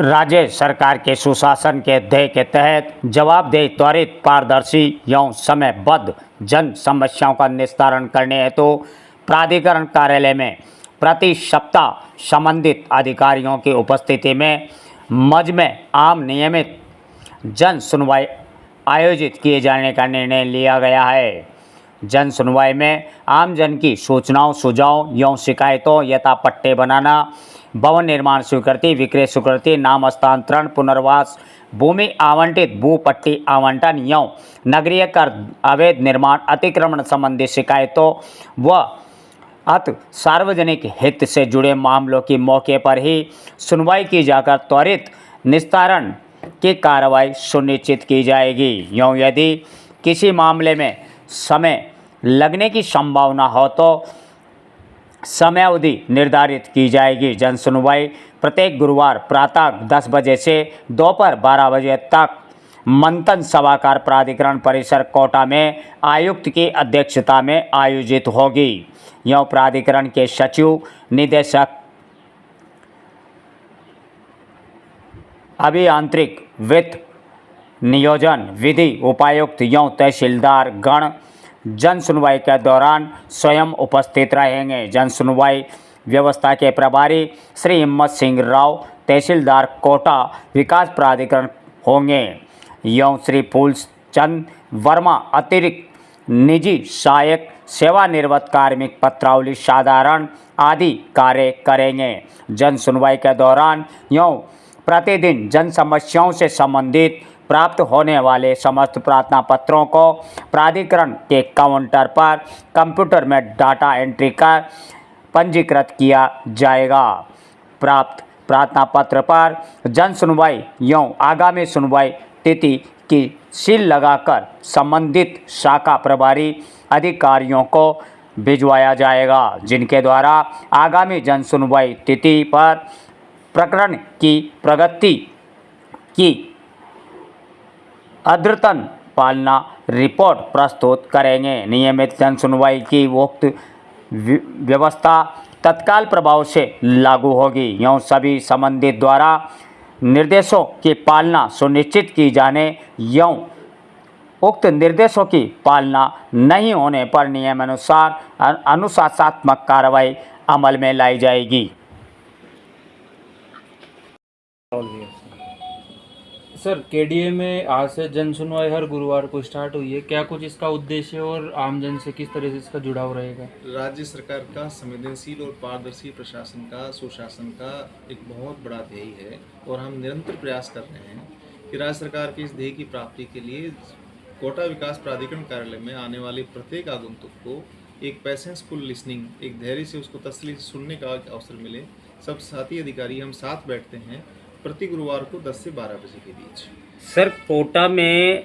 राज्य सरकार के सुशासन के ध्येय के तहत जवाबदेही, त्वरित, पारदर्शी एवं समयबद्ध जन समस्याओं का निस्तारण करने हेतु प्राधिकरण कार्यालय में प्रति सप्ताह संबंधित अधिकारियों की उपस्थिति में मजमे आम नियमित जन सुनवाई आयोजित किए जाने का निर्णय लिया गया है। जन सुनवाई में आमजन की सूचनाओं, सुझाव एवं शिकायतों यथा पट्टे बनाना, भवन निर्माण स्वीकृति, विक्रय स्वीकृति, नाम हस्तांतरण, पुनर्वास, भूमि आवंटित, भू पट्टी आवंटन एवं नगरीय कर, अवैध निर्माण, अतिक्रमण संबंधी शिकायतों व अत सार्वजनिक हित से जुड़े मामलों की मौके पर ही सुनवाई की जाकर त्वरित निस्तारण की कार्रवाई सुनिश्चित की जाएगी। एवं यदि किसी मामले में समय लगने की संभावना हो तो समयावधि निर्धारित की जाएगी। जन सुनवाई प्रत्येक गुरुवार प्रातः 10 बजे से दोपहर 12 बजे तक मंथन सभागार प्राधिकरण परिसर कोटा में आयुक्त की अध्यक्षता में आयोजित होगी। यह प्राधिकरण के सचिव, निदेशक अभियांत्रिक, वित्त, नियोजन, विधि, उपायुक्त एवं तहसीलदार गण जन सुनवाई के दौरान स्वयं उपस्थित रहेंगे। जन सुनवाई व्यवस्था के प्रभारी श्री हिम्मत सिंह राव तहसीलदार कोटा विकास प्राधिकरण होंगे एवं श्री फूलचंद वर्मा अतिरिक्त निजी सहायक सेवानिवृत्त कार्मिक पत्रावली साधारण आदि कार्य करेंगे। जन सुनवाई के दौरान एवं प्रतिदिन जन समस्याओं से संबंधित प्राप्त होने वाले समस्त प्रार्थना पत्रों को प्राधिकरण के काउंटर पर कंप्यूटर में डाटा एंट्री कर पंजीकृत किया जाएगा। प्राप्त प्रार्थना पत्र पर जन सुनवाई एवं आगामी सुनवाई तिथि की सील लगाकर संबंधित शाखा प्रभारी अधिकारियों को भिजवाया जाएगा, जिनके द्वारा आगामी जन सुनवाई तिथि पर प्रकरण की प्रगति की अद्यतन पालना रिपोर्ट प्रस्तुत करेंगे। नियमित जन सुनवाई की उक्त व्यवस्था तत्काल प्रभाव से लागू होगी एवं सभी संबंधित द्वारा निर्देशों की पालना सुनिश्चित की जाने एवं उक्त निर्देशों की पालना नहीं होने पर नियमानुसार अनुशासनात्मक कार्रवाई अमल में लाई जाएगी। सर, केडीए में आज से जन सुनवाई हर गुरुवार को स्टार्ट हुई है। क्या कुछ इसका उद्देश्य और आमजन से किस तरह से इसका जुड़ाव रहेगा? राज्य सरकार का संवेदनशील और पारदर्शी प्रशासन का, सुशासन का एक बहुत बड़ा ध्येय है और हम निरंतर प्रयास कर रहे हैं कि राज्य सरकार के इस ध्येय की प्राप्ति के लिए कोटा विकास प्राधिकरण कार्यालय में आने वाले प्रत्येक आगंतुक को एक पेशेंसफुल लिसनिंग, एक धैर्य से उसको तसल्ली से सुनने का अवसर मिले। सब साथी अधिकारी हम साथ बैठते हैं प्रति गुरुवार को 10 से 12 बजे के बीच। सर, कोटा में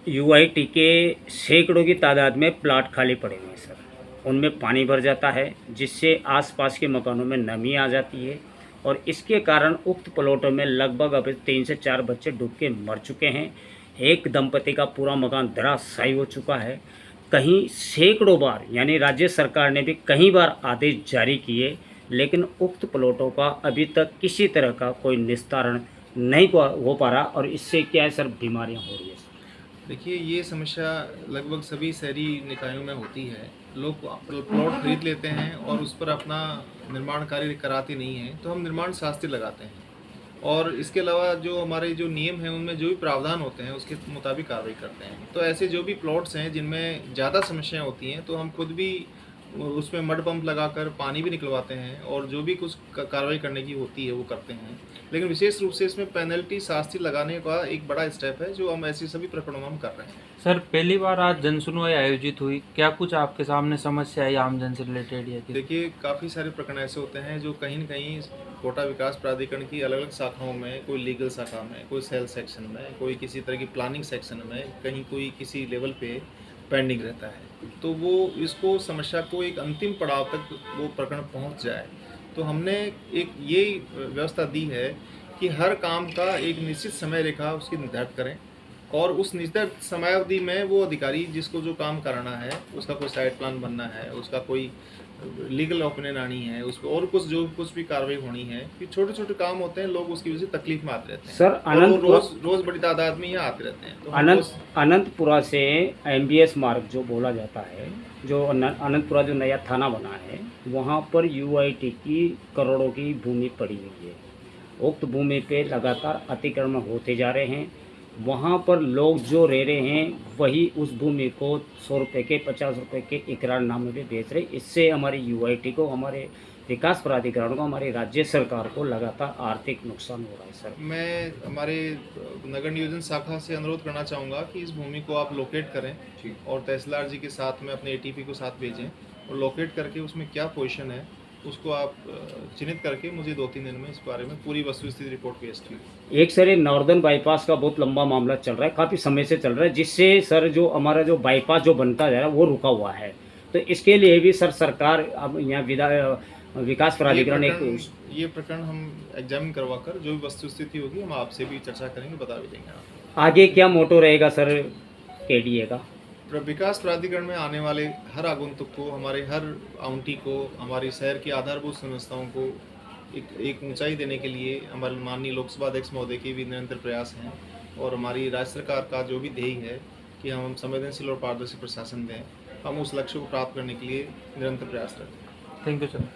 यूआईटी के सैकड़ों की तादाद में प्लाट खाली पड़े हुए हैं सर, उनमें पानी भर जाता है जिससे आसपास के मकानों में नमी आ जाती है और इसके कारण उक्त प्लॉटों में लगभग अब 3 से 4 बच्चे डूब के मर चुके हैं। एक दंपति का पूरा मकान धराशायी हो चुका है। कहीं सैकड़ों बार, यानी राज्य सरकार ने भी कई बार आदेश जारी किए, लेकिन उक्त प्लॉटों का अभी तक किसी तरह का कोई निस्तारण नहीं हो पा रहा और इससे क्या है सर, बीमारियां हो रही है। देखिए, ये समस्या लगभग सभी शहरी निकायों में होती है। लोग प्लॉट खरीद लेते हैं और उस पर अपना निर्माण कार्य कराते नहीं हैं, तो हम निर्माण शास्त्री लगाते हैं और इसके अलावा जो हमारे जो नियम हैं उनमें जो भी प्रावधान होते हैं उसके मुताबिक कार्रवाई करते हैं। तो ऐसे जो भी प्लॉट्स हैं जिनमें ज़्यादा समस्याएं होती हैं तो हम खुद भी उसमें मड पंप लगाकर पानी भी निकलवाते हैं और जो भी कुछ कार्रवाई करने की होती है वो करते हैं। लेकिन विशेष रूप से इसमें पेनल्टी शास्ति लगाने का एक बड़ा स्टेप है जो हम ऐसी सभी प्रकरणों में हम कर रहे हैं। सर, पहली बार आज जन सुनवाई आयोजित हुई, क्या कुछ आपके सामने समस्या आई आमजन से रिलेटेड? या देखिए, काफ़ी सारे प्रकरण ऐसे होते हैं जो कहीं न कहीं कोटा विकास प्राधिकरण की अलग अलग शाखाओं में, कोई लीगल शाखा में, कोई सेल सेक्शन में, कोई किसी तरह की प्लानिंग सेक्शन में, कहीं कोई किसी लेवल पे पेंडिंग रहता है। तो वो इसको समस्या को एक अंतिम पड़ाव तक वो प्रकरण पहुंच जाए, तो हमने एक ये व्यवस्था दी है कि हर काम का एक निश्चित समय रेखा उसकी निर्धारित करें और उस निर्धारित समयावधि में वो अधिकारी जिसको जो काम कराना है, उसका कोई साइट प्लान बनना है, उसका कोई लीगल ओपिनियन आनी है उस पर, और कुछ जो कुछ भी कार्रवाई होनी है, कि छोटे छोटे काम होते हैं, लोग उसकी वजह से तकलीफ में आते रहते हैं। सर, और वो अनंतपुरा रोज बड़ी तादाद में यहाँ आते रहते हैं। तो हम अनंतपुरा से MBS मार्ग जो बोला जाता है, जो अनंतपुरा जो नया थाना बना है, वहाँ पर UIT की करोड़ों की भूमि पड़ी हुई है। उक्त भूमि पे लगातार अतिक्रमण होते जा रहे हैं। वहाँ पर लोग जो रह रहे हैं वही उस भूमि को 100 रुपये के 50 रुपये के इकरारनामे पे बेच रहे। इससे हमारी UIT को, हमारे विकास प्राधिकरण को, हमारी राज्य सरकार को लगातार आर्थिक नुकसान हो रहा है सर। मैं हमारे नगर नियोजन शाखा से अनुरोध करना चाहूँगा कि इस भूमि को आप लोकेट करें और तहसीलदार जी के साथ में अपने ATP को साथ भेजें, और लोकेट करके उसमें क्या पोजीशन है उसको आप चिन्हित करके मुझे 2-3 दिन में इस बारे में पूरी वस्तुस्थिति रिपोर्ट पेश कीजिए। एक सर, ये नॉर्दर्न बाईपास का बहुत लंबा मामला चल रहा है, काफ़ी समय से चल रहा है, जिससे सर जो हमारा जो बाईपास जो बनता जा रहा है वो रुका हुआ है। तो इसके लिए भी सर सरकार अब यहाँ विकास प्राधिकरण ये प्रकरण हम एग्जामिन करवा कर जो भी वस्तुस्थिति होगी हम आपसे भी चर्चा करेंगे, बता भी देंगे आपको। आगे क्या मोटो रहेगा सर KDA का? विकास प्राधिकरण में आने वाले हर आगंतुक को, हमारे हर आउंटी को, हमारी शहर की आधारभूत संस्थाओं को एक ऊंचाई देने के लिए हमारे माननीय लोकसभा अध्यक्ष महोदय के भी निरंतर प्रयास हैं, और हमारी राज्य सरकार का जो भी ध्येय है कि हम संवेदनशील और पारदर्शी प्रशासन दें, हम उस लक्ष्य को प्राप्त करने के लिए निरंतर प्रयास करते हैं। Thank you sir.